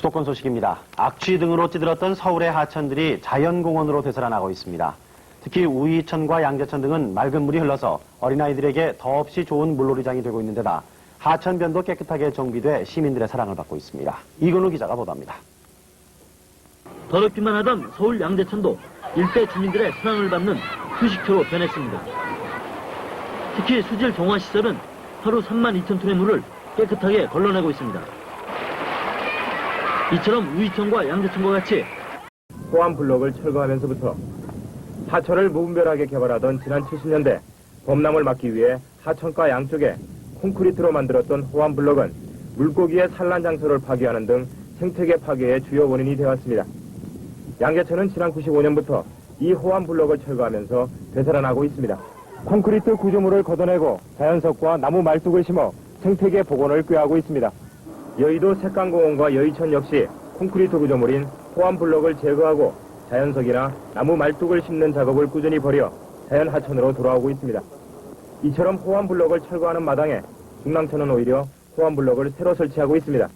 수도권 소식입니다. 악취 등으로 찌들었던 서울의 하천들이 자연공원으로 되살아나고 있습니다. 특히 우이천과 양재천 등은 맑은 물이 흘러서 어린아이들에게 더없이 좋은 물놀이장이 되고 있는 데다 하천변도 깨끗하게 정비돼 시민들의 사랑을 받고 있습니다. 이건우 기자가 보도합니다. 더럽기만 하던 서울 양재천도 일대 주민들의 사랑을 받는 휴식처로 변했습니다. 특히 수질 정화시설은 하루 32,000톤의 물을 깨끗하게 걸러내고 있습니다. 이처럼 우이천과 양재천과 같이 호암 블록을 철거하면서부터 하천을 무분별하게 개발하던 지난 70년대 범람을 막기 위해 하천가 양쪽에 콘크리트로 만들었던 호암 블록은 물고기의 산란 장소를 파괴하는 등 생태계 파괴의 주요 원인이 되었습니다. 양재천은 지난 95년부터 이 호암 블록을 철거하면서 되살아나고 있습니다. 콘크리트 구조물을 걷어내고 자연석과 나무 말뚝을 심어 생태계 복원을 꾀하고 있습니다. 여의도 색강공원과 여의천 역시 콘크리트 구조물인 호암 블록을 제거하고 자연석이나 나무 말뚝을 심는 작업을 꾸준히 벌여 자연 하천으로 돌아오고 있습니다. 이처럼 호암 블록을 철거하는 마당에 중랑천은 오히려 호암 블록을 새로 설치하고 있습니다.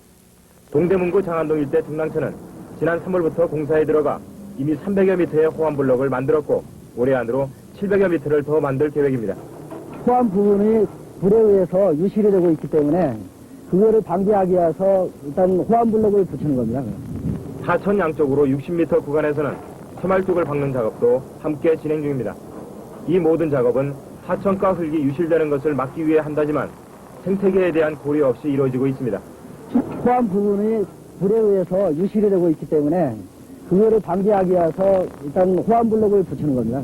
동대문구 장안동 일대 중랑천은 지난 3월부터 공사에 들어가 이미 300여 미터의 호암 블록을 만들었고 올해 안으로 700여 미터를 더 만들 계획입니다. 호암 부분이 불에 의해서 유실이 되고 있기 때문에 그거를 방지하기 위해서 일단 호암 블록을 붙이는 겁니다. 하천 양쪽으로 60m 구간에서는 새말뚝을 박는 작업도 함께 진행 중입니다. 이 모든 작업은 하천가 흙이 유실되는 것을 막기 위해 한다지만 생태계에 대한 고려 없이 이루어지고 있습니다. 호암 부분이 불에 의해서 유실이 되고 있기 때문에 그거를 방지하기 위해서 일단 호암 블록을 붙이는 겁니다.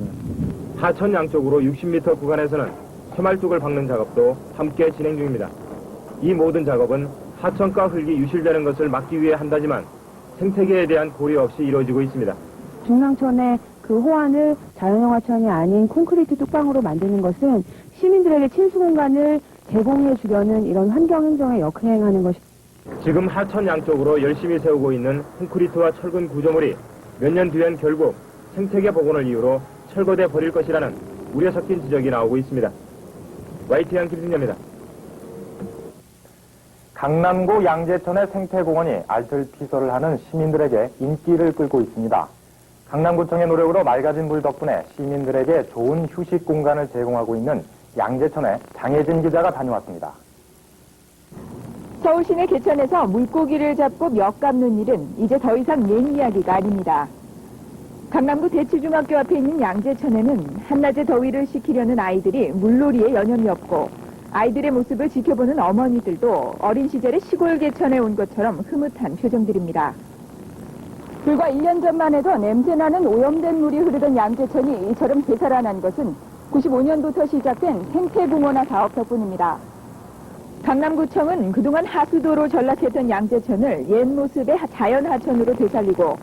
하천 양쪽으로 60m 구간에서는 새말뚝을 박는 작업도 함께 진행 중입니다. 이 모든 작업은 하천가 흙이 유실되는 것을 막기 위해 한다지만 생태계에 대한 고려 없이 이루어지고 있습니다. 중랑천의 그 호안을 자연영화천이 아닌 콘크리트 뚝방으로 만드는 것은 시민들에게 친수 공간을 제공해 주려는 이런 환경행정에 역행하는 것입니다. 지금 하천 양쪽으로 열심히 세우고 있는 콘크리트와 철근 구조물이 몇 년 뒤엔 결국 생태계 복원을 이유로 철거돼 버릴 것이라는 우려 섞인 지적이 나오고 있습니다. YTN 김승엽입니다. 강남구 양재천의 생태공원이 알뜰피서를 하는 시민들에게 인기를 끌고 있습니다. 강남구청의 노력으로 맑아진 물 덕분에 시민들에게 좋은 휴식 공간을 제공하고 있는 양재천에 장혜진 기자가 다녀왔습니다. 서울 시내 개천에서 물고기를 잡고 멱 감는 일은 이제 더 이상 옛 이야기가 아닙니다. 강남구 대치중학교 앞에 있는 양재천에는 한낮의 더위를 식히려는 아이들이 물놀이에 여념이 없고 아이들의 모습을 지켜보는 어머니들도 어린 시절의 시골 개천에 온 것처럼 흐뭇한 표정들입니다. 불과 1년 전만 해도 냄새나는 오염된 물이 흐르던 양재천이 이처럼 되살아난 것은 95년부터 시작된 생태공원화 사업 덕분입니다. 강남구청은 그동안 하수도로 전락했던 양재천을 옛 모습의 자연하천으로 되살리고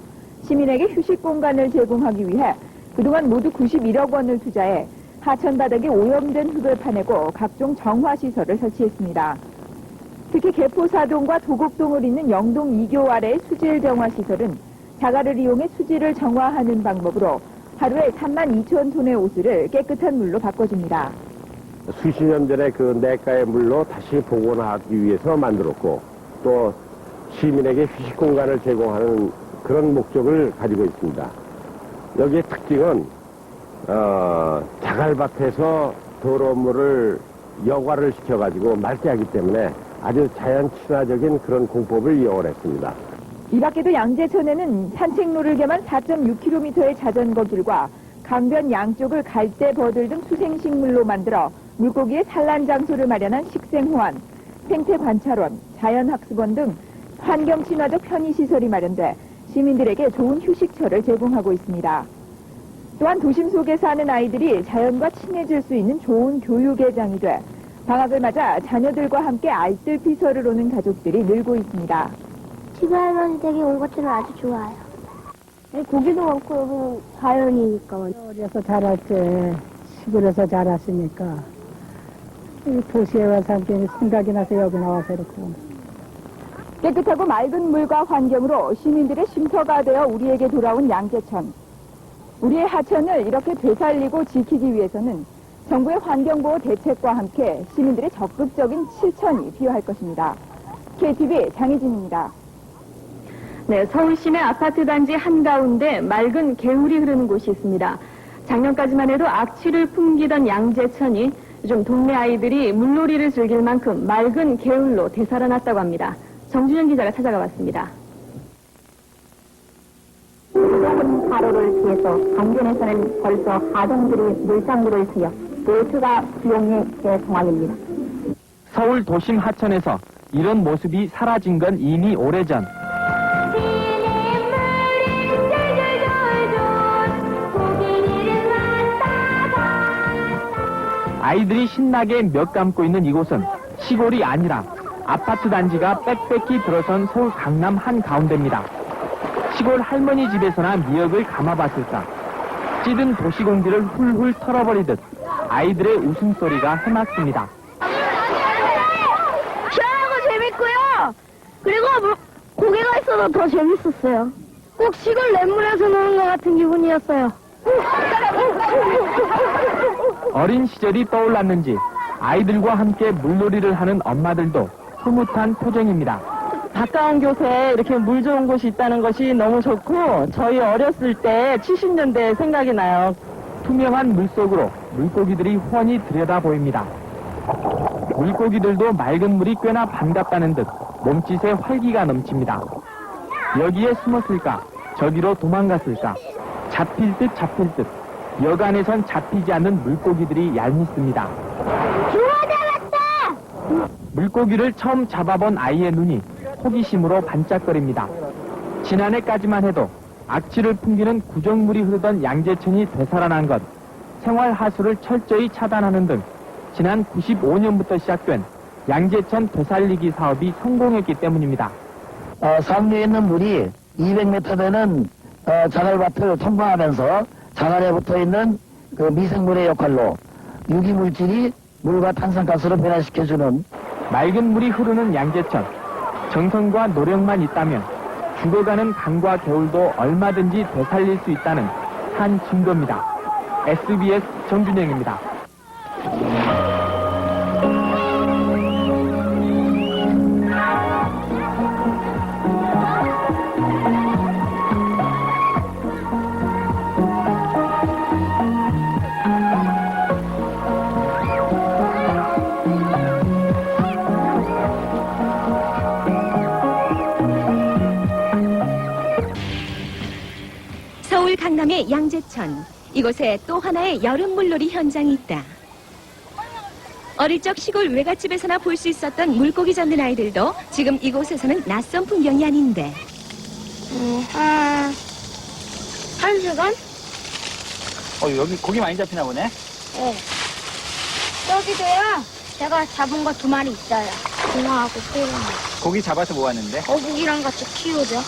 시민에게 휴식 공간을 제공하기 위해 그동안 모두 91억 원을 투자해 하천 바닥에 오염된 흙을 파내고 각종 정화시설을 설치했습니다. 특히 개포사동과 도곡동을 잇는 영동 2교 아래의 수질 정화시설은 자갈을 이용해 수질을 정화하는 방법으로 하루에 32,000톤의 옷을 깨끗한 물로 바꿔줍니다. 수십 년 전에 그 내과의 물로 다시 복원하기 위해서 만들었고 또 시민에게 휴식 공간을 제공하는 그런 목적을 가지고 있습니다. 여기의 특징은 자갈밭에서 더러운 물을 여과를 시켜가지고 맑게 하기 때문에 아주 자연 친화적인 그런 공법을 이용을 했습니다. 이 밖에도 양재천에는 산책로를 겸한 4.6km의 자전거 길과 강변 양쪽을 갈대, 버들 등 수생식물로 만들어 물고기의 산란 장소를 마련한 식생호안, 생태관찰원, 자연학습원 등 환경 친화적 편의시설이 마련돼 시민들에게 좋은 휴식처를 제공하고 있습니다. 또한 도심 속에 사는 아이들이 자연과 친해질 수 있는 좋은 교육의 장이 돼 방학을 맞아 자녀들과 함께 알뜰피서를 오는 가족들이 늘고 있습니다. 시골할머니 댁에 온 것처럼 아주 좋아요. 고기도 많고 여기는 자연이니까. 어려서 자랄 때 시골에서 자랐으니까 도시에 와서 함께 생각이 나서 여기 나와서 이렇게. 깨끗하고 맑은 물과 환경으로 시민들의 쉼터가 되어 우리에게 돌아온 양재천. 우리의 하천을 이렇게 되살리고 지키기 위해서는 정부의 환경보호 대책과 함께 시민들의 적극적인 실천이 필요할 것입니다. KTV 장혜진입니다. 네, 서울 시내 아파트 단지 한가운데 맑은 개울이 흐르는 곳이 있습니다. 작년까지만 해도 악취를 풍기던 양재천이 요즘 동네 아이들이 물놀이를 즐길 만큼 맑은 개울로 되살아났다고 합니다. 정준영 기자가 찾아가 봤습니다. 좁은 가로를 피해서 강변에서는 벌써 하동들이 물장구를 트여 보트가 수용의 상황입니다. 서울 도심 하천에서 이런 모습이 사라진 건 이미 오래전. 아이들이 신나게 몇 감고 있는 이곳은 시골이 아니라 아파트 단지가 빽빽히 들어선 서울 강남 한가운데입니다. 시골 할머니 집에서나 미역을 감아봤을까. 찌든 도시공기를 훌훌 털어버리듯 아이들의 웃음소리가 해맑습니다. 시원하고 재밌고요. 그리고 고개가 있어서 더 재밌었어요. 꼭 시골 냇물에서 노는 것 같은 기분이었어요. 어린 시절이 떠올랐는지 아이들과 함께 물놀이를 하는 엄마들도 흐뭇한 표정입니다. 가까운 곳에 이렇게 물 좋은 곳이 있다는 것이 너무 좋고 저희 어렸을 때 70년대 생각이 나요. 투명한 물속으로 물고기들이 훤히 들여다 보입니다. 물고기들도 맑은 물이 꽤나 반갑다는 듯 몸짓에 활기가 넘칩니다. 여기에 숨었을까? 저기로 도망갔을까? 잡힐 듯 잡힐 듯 여간에선 잡히지 않는 물고기들이 얄밉습니다. 물고기를 처음 잡아본 아이의 눈이 호기심으로 반짝거립니다. 지난해까지만 해도 악취를 풍기는 구정물이 흐르던 양재천이 되살아난 것, 생활 하수를 철저히 차단하는 등 지난 95년부터 시작된 양재천 되살리기 사업이 성공했기 때문입니다. 상류에 있는 물이 200m 되는 자갈밭을 통과하면서 자갈에 붙어있는 그 미생물의 역할로 유기물질이 물과 탄산가스로 변화시켜주는 맑은 물이 흐르는 양재천. 정성과 노력만 있다면 죽어가는 강과 개울도 얼마든지 되살릴 수 있다는 한 증거입니다. SBS 정준영입니다. 서울 강남의 양재천. 이곳에 또 하나의 여름 물놀이 현장이 있다. 어릴 적 시골 외갓집에서나 볼 수 있었던 물고기 잡는 아이들도 지금 이곳에서는 낯선 풍경이 아닌데. 한 시간? 여기 고기 많이 잡히나 보네? 네. 여기도요. 제가 잡은 거 2마리 있어요. 붕어하고 새우랑. 고기 잡아서 모았는데? 거북이랑 같이 키우죠.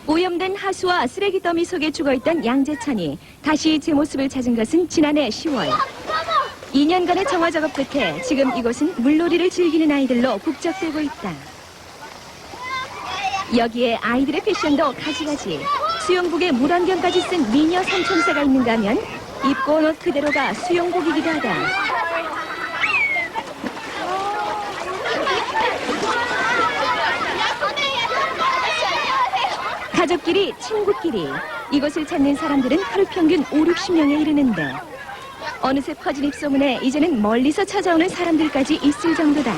오염된 하수와 쓰레기 더미 속에 죽어있던 양재천이 다시 제 모습을 찾은 것은 지난해 10월. 2년간의 정화 작업 끝에 지금 이곳은 물놀이를 즐기는 아이들로 북적대고 있다. 여기에 아이들의 패션도 가지가지. 수영복에 물안경까지 쓴 미녀 삼총사가 있는가 하면 입고 온 옷 그대로가 수영복이기도 하다. 가족끼리, 친구끼리 이곳을 찾는 사람들은 하루 평균 5, 60명에 이르는데 어느새 퍼진 입소문에 이제는 멀리서 찾아오는 사람들까지 있을 정도다.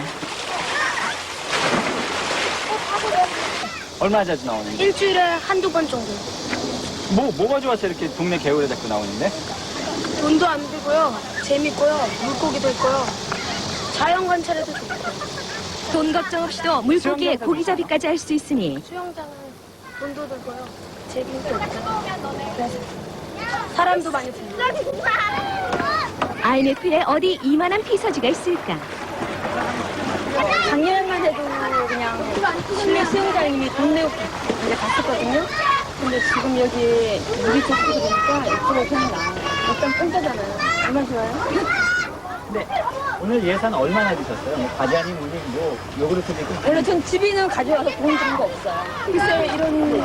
얼마나 자주 나오는데? 일주일에 한두 번 정도. 뭐가 좋아서 이렇게 동네 개울에 자꾸 나오는데? 돈도 안 들고요. 재밌고요. 물고기도 있고요. 자연 관찰에도 좋고. 돈 걱정 없이도 물고기에 고기잡이까지 할 수 있으니 수영장은 돈도 들고요. 재미도 있고. 그래서 사람도 많이 보고. IMF에 어디 이만한 피서지가 있을까? 작년만 해도 그냥 실내 수영장 이미 돈 내고 이제 갔었거든요. 근데 지금 여기 물이 좋고 그러니까 이쪽으로 그냥 나와요. 일단 공짜잖아요. 얼마나 좋아요? 네. 오늘 예산 얼마나 드셨어요? 뭐 과자니 물리 뭐 요구르트 되고. 원래 전 집에는 가져와서 돈 주는 거 없어요. 글쎄 이런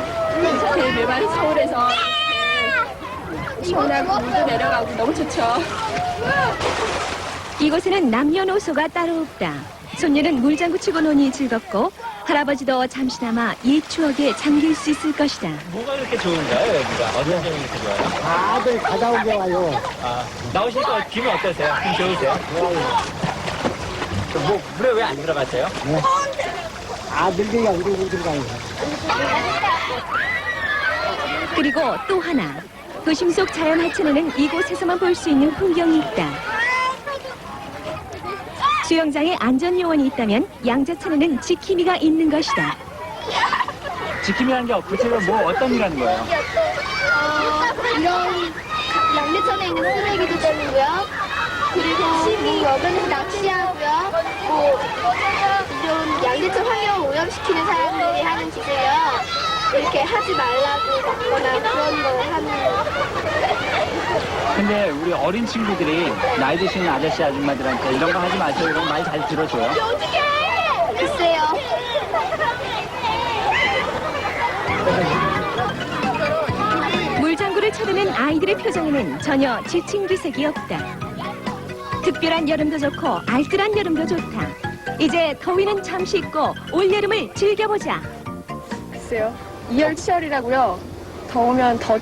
제일 매번 서울에서 시원한 물도 내려가고 너무 좋죠. 이곳에는 남녀노소가 따로 없다. 손녀는 물장구 치고 노니 즐겁고 할아버지도 잠시나마 옛 추억에 잠길 수 있을 것이다. 뭐가 그렇게 좋은가요, 여기가? 어떤 점이 그렇게 좋아요? 다들 가다 오게 와요. 아, 나오실 때 기분 어떠세요? 기분 좋으세요? 물에 왜 안 들어갔어요? 늙은이가 우리 들어가요. 그리고 또 하나. 도심 속 자연 하천에는 이곳에서만 볼 수 있는 풍경이 있다. 수영장에 안전요원이 있다면 양재천에는 지킴이가 있는 것이다. 지킴이라는 게 구체적으로 뭐 어떤 일 하는 거예요? 이런 양재천에 있는 쓰레기도 떼고요. 그리고 여기는 낚시하고요. 이런 양재천 환경을 오염시키는 사람들이 하는 짓을요. 이렇게 하지 말라고 막거나 그런 걸 하는 근데 우리 어린 친구들이 나이 드시는 아저씨 아줌마들한테 이런 거 하지 마세요. 이런 거 많이 잘 들어줘요. 글쎄요. 물장구를 쳐드는 아이들의 표정에는 전혀 지친 기색이 없다. 특별한 여름도 좋고 알뜰한 여름도 좋다. 이제 더위는 잠시 잊고 올여름을 즐겨보자. 글쎄요. 이열치열이라고요. 더우면 더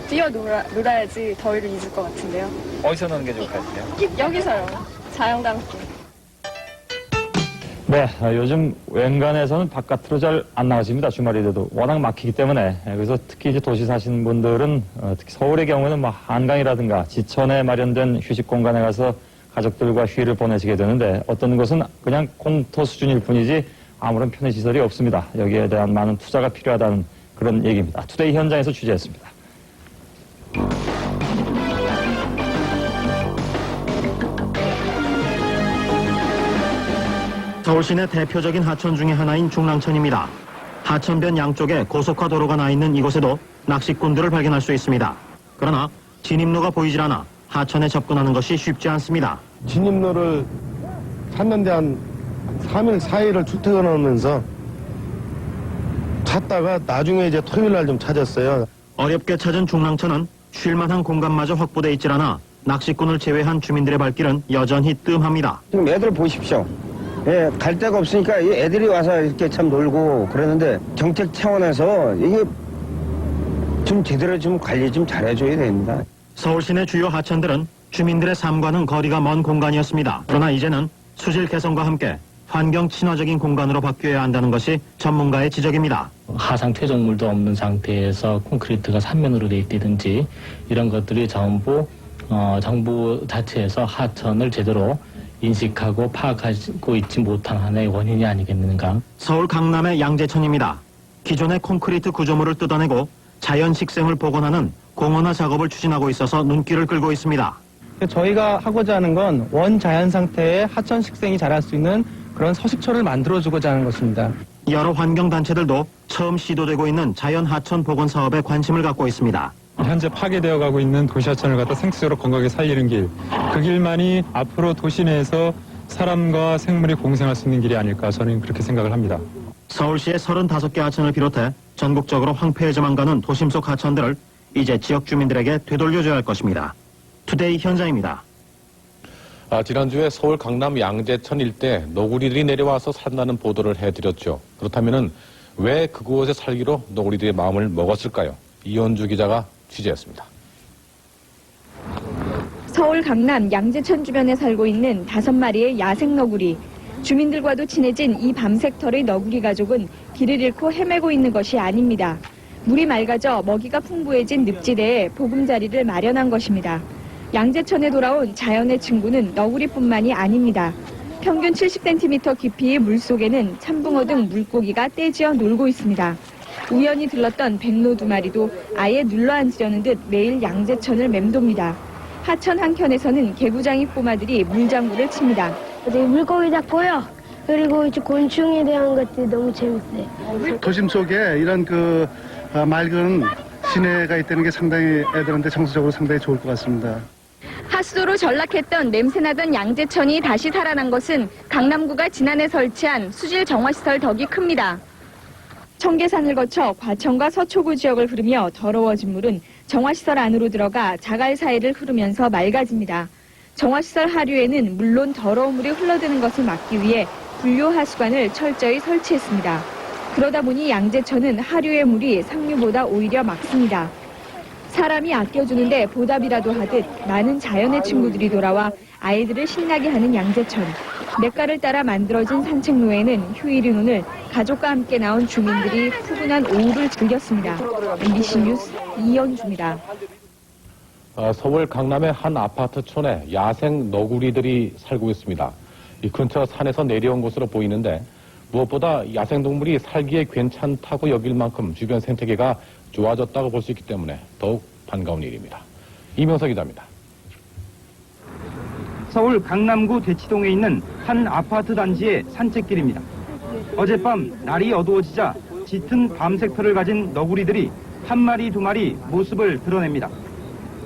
놀아야지 더위를 잊을 것 같은데요. 어디서 노는 게 좋을 것 같아요? 여기서요. 자연과 함께. 네, 요즘 wen간에서는 바깥으로 잘 안 나가십니다. 주말이 돼도 워낙 막히기 때문에. 그래서 특히 이제 도시 사시는 분들은 특히 서울의 경우는 뭐 한강이라든가 지천에 마련된 휴식 공간에 가서 가족들과 휴일을 보내시게 되는데 어떤 곳은 그냥 공터 수준일 뿐이지 아무런 편의시설이 없습니다. 여기에 대한 많은 투자가 필요하다는 그런 얘기입니다. 투데이 현장에서 취재했습니다. 서울 시내 대표적인 하천 중의 하나인 중랑천입니다. 하천변 양쪽에 고속화 도로가 나 있는 이곳에도 낚시꾼들을 발견할 수 있습니다. 그러나 진입로가 보이질 않아 하천에 접근하는 것이 쉽지 않습니다. 진입로를 찾는데 한 3일, 4일을 출퇴근하면서 찾다가 나중에 이제 토요일 날 좀 찾았어요. 어렵게 찾은 중랑천은 쉴만한 공간마저 확보돼 있질 않아 낚시꾼을 제외한 주민들의 발길은 여전히 뜸합니다. 지금 애들 보십시오. 예, 갈 데가 없으니까 이 애들이 와서 이렇게 참 놀고 그러는데 정책 차원에서 이게 좀 제대로 좀 관리 좀 잘해줘야 됩니다. 서울 시내 주요 하천들은 주민들의 삶과는 거리가 먼 공간이었습니다. 그러나 이제는 수질 개선과 함께 환경 친화적인 공간으로 바뀌어야 한다는 것이 전문가의 지적입니다. 하상 퇴적물도 없는 상태에서 콘크리트가 삼면으로 돼 있다든지 이런 것들이 전부 정부 자체에서 하천을 제대로 인식하고 파악하고 있지 못한 하나의 원인이 아니겠는가. 서울 강남의 양재천입니다. 기존의 콘크리트 구조물을 뜯어내고 자연 식생을 복원하는 공원화 작업을 추진하고 있어서 눈길을 끌고 있습니다. 저희가 하고자 하는 건 원자연 상태의 하천 식생이 자랄 수 있는 그런 서식처를 만들어주고자 하는 것입니다. 여러 환경단체들도 처음 시도되고 있는 자연 하천 복원 사업에 관심을 갖고 있습니다. 현재 파괴되어 가고 있는 도시하천을 갖다 생태적으로 건강하게 살리는 길, 그 길만이 앞으로 도시 내에서 사람과 생물이 공생할 수 있는 길이 아닐까 저는 그렇게 생각을 합니다. 서울시의 35개 하천을 비롯해 전국적으로 황폐해져만 가는 도심 속 하천들을 이제 지역 주민들에게 되돌려줘야 할 것입니다. 투데이 현장입니다. 지난주에 서울 강남 양재천 일대 너구리들이 내려와서 산다는 보도를 해드렸죠. 그렇다면 왜 그곳에 살기로 너구리들의 마음을 먹었을까요? 이현주 기자가 취재했습니다. 서울 강남 양재천 주변에 살고 있는 5마리의 야생 너구리. 주민들과도 친해진 이 밤색털의 너구리 가족은 길을 잃고 헤매고 있는 것이 아닙니다. 물이 맑아져 먹이가 풍부해진 늪지대에 보금자리를 마련한 것입니다. 양재천에 돌아온 자연의 친구는 너구리뿐만이 아닙니다. 평균 70cm 깊이의 물속에는 참붕어 등 물고기가 떼지어 놀고 있습니다. 우연히 들렀던 백로 2마리도 아예 눌러앉으려는 듯 매일 양재천을 맴돕니다. 하천 한켠에서는 개구장이 꼬마들이 물장구를 칩니다. 물고기 잡고요. 그리고 이제 곤충에 대한 것들이 너무 재밌어요. 도심 속에 이런 맑은 시내가 있다는 게 상당히 애들한테 정서적으로 상당히 좋을 것 같습니다. 하수도로 전락했던 냄새나던 양재천이 다시 살아난 것은 강남구가 지난해 설치한 수질 정화시설 덕이 큽니다. 청계산을 거쳐 과천과 서초구 지역을 흐르며 더러워진 물은 정화시설 안으로 들어가 자갈 사이를 흐르면서 맑아집니다. 정화시설 하류에는 물론 더러운 물이 흘러드는 것을 막기 위해 분료 하수관을 철저히 설치했습니다. 그러다 보니 양재천은 하류의 물이 상류보다 오히려 맑습니다. 사람이 아껴주는데 보답이라도 하듯 많은 자연의 친구들이 돌아와 아이들을 신나게 하는 양재천. 냇가를 따라 만들어진 산책로에는 휴일인 오늘 가족과 함께 나온 주민들이 푸근한 오후를 즐겼습니다. MBC 뉴스 이연주입니다. 서울 강남의 한 아파트촌에 야생 너구리들이 살고 있습니다. 이 근처 산에서 내려온 것으로 보이는데 무엇보다 야생동물이 살기에 괜찮다고 여길 만큼 주변 생태계가 좋아졌다고 볼 수 있기 때문에 더욱 반가운 일입니다. 이명석 기자입니다. 서울 강남구 대치동에 있는 한 아파트 단지의 산책길입니다. 어젯밤 날이 어두워지자 짙은 밤색터를 가진 너구리들이 한 마리 두 마리 모습을 드러냅니다.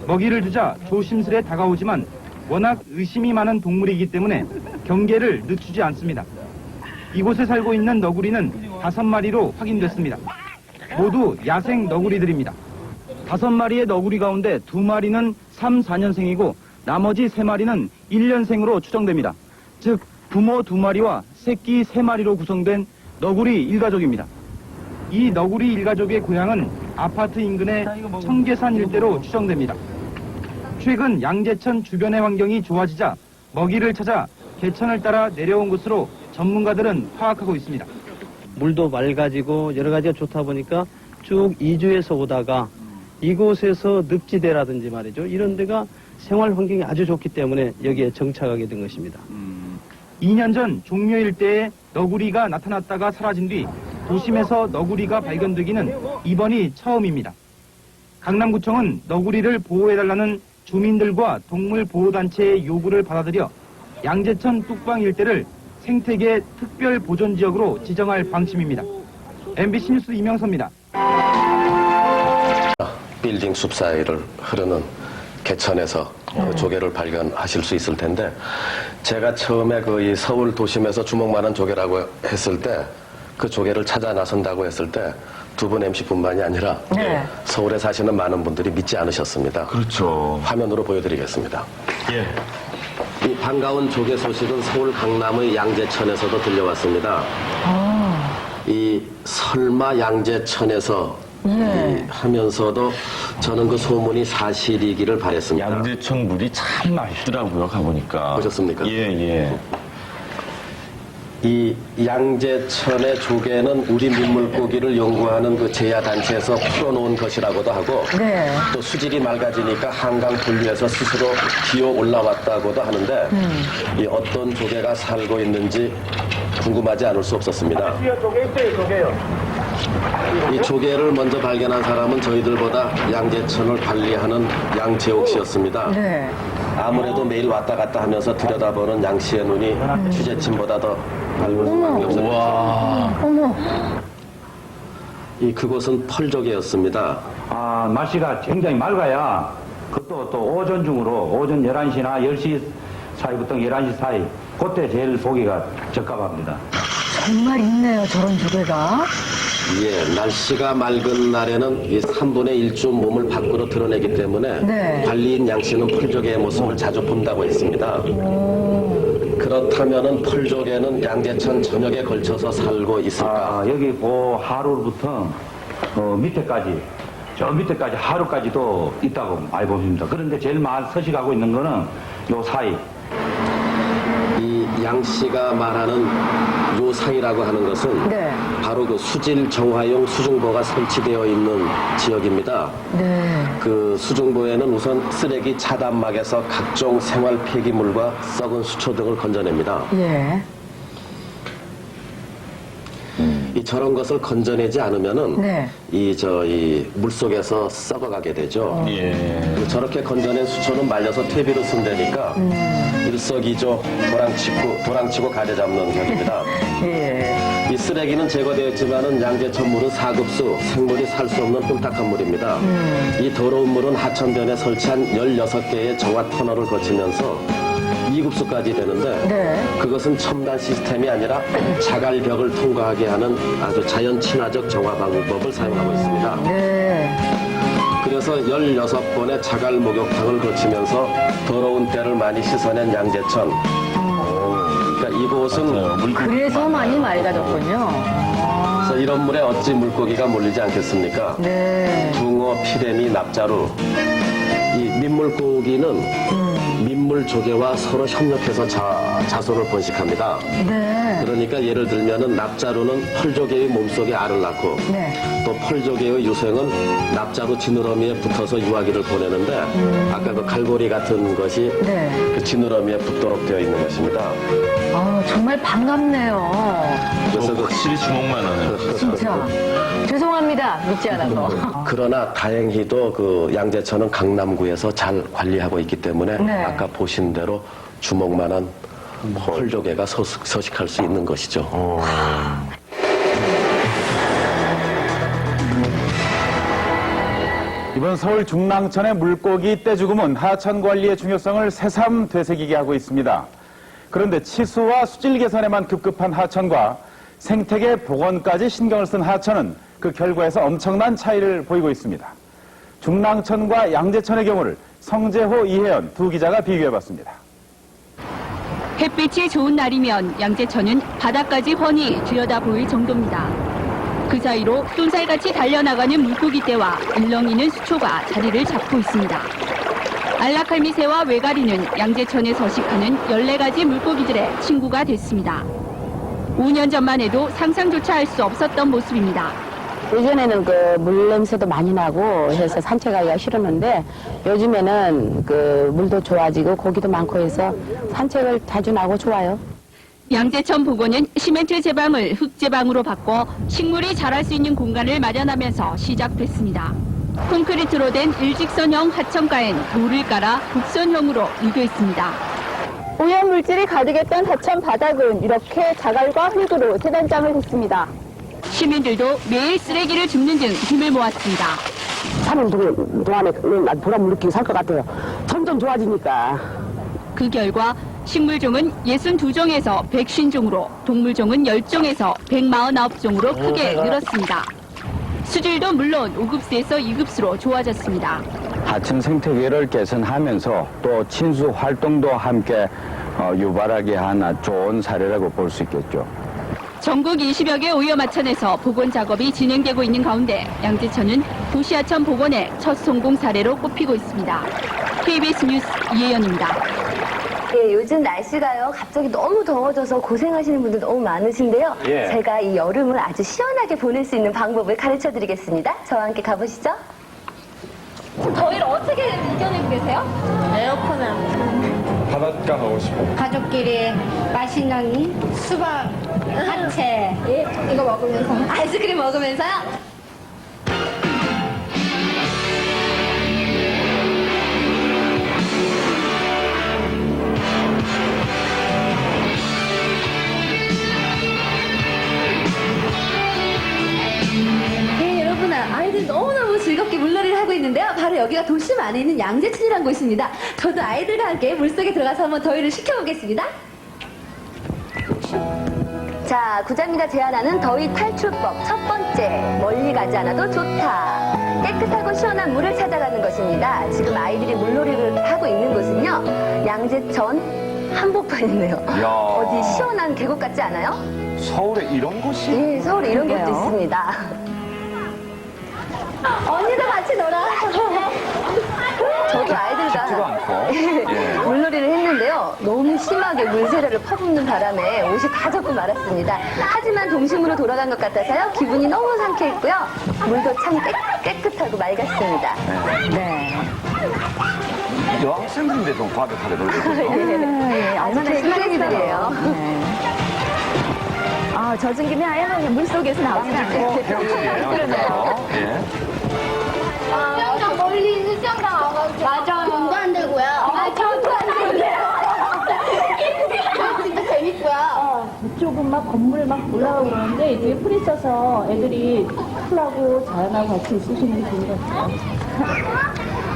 먹이를 주자 조심스레 다가오지만 워낙 의심이 많은 동물이기 때문에 경계를 늦추지 않습니다. 이곳에 살고 있는 너구리는 5마리로 확인됐습니다. 모두 야생 너구리들입니다. 5마리의 너구리 가운데 2마리는 3, 4년생이고 나머지 3마리는 1년생으로 추정됩니다. 즉 부모 2마리와 새끼 3마리로 구성된 너구리 일가족입니다. 이 너구리 일가족의 고향은 아파트 인근의 청계산 일대로 추정됩니다. 최근 양재천 주변의 환경이 좋아지자 먹이를 찾아 개천을 따라 내려온 것으로 전문가들은 파악하고 있습니다. 물도 맑아지고 여러 가지가 좋다 보니까 쭉 이주해서 오다가 이곳에서 늪지대라든지 말이죠. 이런 데가 생활 환경이 아주 좋기 때문에 여기에 정착하게 된 것입니다. 2년 전 종묘 일대에 너구리가 나타났다가 사라진 뒤 도심에서 너구리가 발견되기는 이번이 처음입니다. 강남구청은 너구리를 보호해달라는 주민들과 동물보호단체의 요구를 받아들여 양재천 뚝방 일대를 생태계 특별보존지역으로 지정할 방침입니다. MBC 뉴스 이명서입니다. 빌딩 숲 사이를 흐르는 개천에서 그 조개를 발견하실 수 있을 텐데 제가 처음에 이 서울 도심에서 주먹만한 조개라고 했을 때 그 조개를 찾아 나선다고 했을 때 두 분 MC뿐만이 아니라 서울에 사시는 많은 분들이 믿지 않으셨습니다. 그렇죠. 화면으로 보여드리겠습니다. 예. 이 반가운 조개 소식은 서울 강남의 양재천에서도 들려왔습니다. 이 설마 양재천에서 하면서도 저는 그 소문이 사실이기를 바랬습니다. 양재천 물이 참 맑더라고요, 가보니까. 보셨습니까? 예. 이 양재천의 조개는 우리 민물고기를 연구하는 그 제야단체에서 풀어놓은 것이라고도 하고 또 수질이 맑아지니까 한강 분류에서 스스로 기어 올라왔다고도 하는데 이 어떤 조개가 살고 있는지 궁금하지 않을 수 없었습니다. 조개 있어요, 조개요. 이 조개를 먼저 발견한 사람은 저희들보다 양재천을 관리하는 양재옥 씨였습니다. 아무래도 매일 왔다 갔다 하면서 들여다보는 양 씨의 눈이 주제침보다 더 밝을 수밖에 없었죠. 이 그곳은 펄조개였습니다. 날씨가 굉장히 맑아야 그것도 또 오전 중으로 오전 11시나 10시 사이부터 11시 사이 그때 제일 보기가 적합합니다. 정말 있네요, 저런 조개가. 예, 날씨가 맑은 날에는 이 3분의 1쯤 몸을 밖으로 드러내기 때문에 관리인 양 씨는 펄조개의 모습을 자주 본다고 했습니다. 그렇다면은 펄조개는 양재천 전역에 걸쳐서 살고 있을까? 여기 그 하루부터 밑에까지 저 밑에까지 하루까지도 있다고 알고 있습니다. 그런데 제일 많이 서식하고 있는 거는 요 사이. 이 양 씨가 말하는 요 사이라고 하는 것은 바로 그 수질 정화용 수중보가 설치되어 있는 지역입니다. 그 수중보에는 우선 쓰레기 차단막에서 각종 생활 폐기물과 썩은 수초 등을 건져냅니다. 이 저런 것을 건져내지 않으면은 이 물속에서 썩어가게 되죠. 저렇게 건져낸 수초는 말려서 퇴비로 쓴다니까 일석이조 도랑치고 가재 잡는 격입니다. 이 쓰레기는 제거되었지만은 양재천 물은 4급수 생물이 살 수 없는 혼탁한 물입니다. 이 더러운 물은 하천변에 설치한 16개의 정화 터널을 거치면서 2급수까지 되는데 그것은 첨단 시스템이 아니라 자갈벽을 통과하게 하는 아주 자연 친화적 정화 방법을 사용하고 있습니다. 그래서 16번의 자갈 목욕탕을 거치면서 더러운 때를 많이 씻어낸 양재천. 그러니까 이곳은 그래서 많이 맑아졌군요. 그래서 이런 물에 어찌 물고기가 몰리지 않겠습니까? 네. 붕어, 피래미, 납자루. 이 민물고기는 민물 조개와 서로 협력해서 자손을 번식합니다. 네. 그러니까 예를 들면은 납자루는 펄조개의 몸속에 알을 낳고 네. 또 펄조개의 유생은 납자루 지느러미에 붙어서 유아기를 보내는데 아까 그 갈고리 같은 것이 네. 그 지느러미에 붙도록 되어 있는 것입니다. 정말 반갑네요. 그래서 확실히 주먹만 하네요. 진짜. 죄송합니다. 믿지 않아서. 그러나 다행히도 그 양재천은 강남구에서 잘 관리하고 있기 때문에 네. 아까 보신 대로 주먹만한 펄조개가 서식할 수 있는 것이죠. 이번 서울 중랑천의 물고기 떼죽음은 하천 관리의 중요성을 새삼 되새기게 하고 있습니다. 그런데 치수와 수질 개선에만 급급한 하천과 생태계 복원까지 신경을 쓴 하천은 그 결과에서 엄청난 차이를 보이고 있습니다. 중랑천과 양재천의 경우를 성재호, 이혜연 두 기자가 비교해봤습니다. 햇빛이 좋은 날이면 양재천은 바다까지 훤히 들여다보일 정도입니다. 그 사이로 쏜살같이 달려나가는 물고기떼와 일렁이는 수초가 자리를 잡고 있습니다. 알라칼미새와 외가리는 양재천에 서식하는 14가지 물고기들의 친구가 됐습니다. 5년 전만 해도 상상조차 할 수 없었던 모습입니다. 예전에는 그 물 냄새도 많이 나고 해서 산책하기가 싫었는데 요즘에는 그 물도 좋아지고 고기도 많고 해서 산책을 자주 나고 좋아요. 양재천 복원은 시멘트 제방을 흙제방으로 바꿔 식물이 자랄 수 있는 공간을 마련하면서 시작됐습니다. 콘크리트로 된 일직선형 하천가엔 돌을 깔아 곡선형으로 이겨 있습니다. 오염물질이 가득했던 하천 바닥은 이렇게 자갈과 흙으로 세단장을 했습니다. 시민들도 매일 쓰레기를 줍는 등 힘을 모았습니다. 사는 동안에 보람을 느끼고 살 것 같아요. 점점 좋아지니까. 그 결과 식물종은 62종에서 150종으로, 동물종은 10종에서 149종으로 크게 늘었습니다. 수질도 물론 5급수에서 2급수로 좋아졌습니다. 하천 생태계를 개선하면서 또 친수 활동도 함께 유발하게 한 좋은 사례라고 볼 수 있겠죠. 전국 20여 개 오염하천에서 복원 작업이 진행되고 있는 가운데 양재천은 도시하천 복원의 첫 성공 사례로 꼽히고 있습니다. KBS 뉴스 이혜연입니다. 예, 요즘 날씨가요 갑자기 너무 더워져서 고생하시는 분들 너무 많으신데요. 예. 제가 이 여름을 아주 시원하게 보낼 수 있는 방법을 가르쳐드리겠습니다. 저와 함께 가보시죠. 더위를 어떻게 이겨내고 계세요? 에어컨을. 바닷가 가고 싶어. 가족끼리 맛있는 수박, 야채. 예, 이거 먹으면서. 아이스크림 먹으면서요? 네, 여러분, 아이들 너무너무 즐겁게 물놀이를 하고 있는데요. 바로 여기가 도심 안에 있는 양재천이라는 곳입니다. 저도 아이들과 함께 물속에 들어가서 한번 더위를 식혀보겠습니다. 자, 구자미가 제안하는 더위 탈출법 첫 번째, 멀리 가지 않아도 좋다. 깨끗하고 시원한 물을 찾아가는 것입니다. 지금 아이들이 물놀이를 하고 있는 곳은요, 양재천 한복판이네요. 어디 시원한 계곡 같지 않아요? 서울에 이런 곳이? 예, 서울에 이런 곳도 있습니다. 언니도 같이 놀아. 저도 아이들과 물놀이를 했는데요. 너무 심하게 물세례를 퍼붓는 바람에 옷이 다 젖고 말았습니다. 하지만 동심으로 돌아간 것 같아서요. 기분이 너무 상쾌했고요. 물도 참 깨끗하고 맑았습니다. 네. 여학생들인데도 과격하게 놀거든요. 예, 얼마나 신나게들이에요. 젖은 김에 아예 그냥 물속에서 나오진 않아요. 그러네요. 예. 수영장 멀리 있는 수영장 와가지고. 맞아요. 돈도 안 들고요. 돈도 안 들고요. 진짜 재밌고요. 이쪽은 막 건물 막 올라가고 그러는데 이쪽에 풀 있어서 애들이 풀하고 자연하고 같이 있으시는 게 좋은 것 같아요.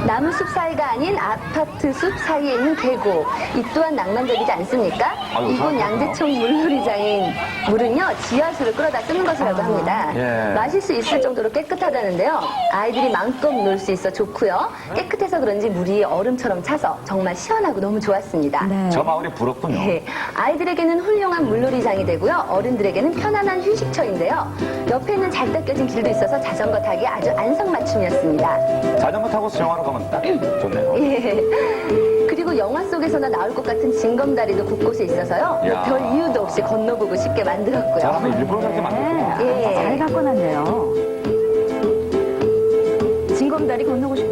나무숲 사이가 아닌 아파트 숲 사이에 있는 계곡. 이 또한 낭만적이지 않습니까? 아유, 이곳 그렇군요. 양재천 물놀이장인 물은요, 지하수를 끌어다 쓰는 것이라고 합니다. 예. 마실 수 있을 정도로 깨끗하다는데요. 아이들이 마음껏 놀 수 있어 좋고요. 깨끗해서 그런지 물이 얼음처럼 차서 정말 시원하고 너무 좋았습니다. 저 마을이 부럽군요. 네, 아이들에게는 훌륭한 물놀이장이 되고요. 어른들에게는 편안한 휴식처인데요. 옆에 있는 잘 닦여진 길도 있어서 자전거 타기 아주 안성맞춤이었습니다. 자전거 타고 수영하러 가면 딱 좋네요. 예. 그리고 영화 속에서나 나올 것 같은 징검다리도 곳곳에 있어서요. 야. 별 이유도 없이 건너보고 싶게 만들었고요. 사람은 일부러 저렇게 만들었구나. 예. 잘 갖고 놨네요. 징검다리 건너고 싶어요.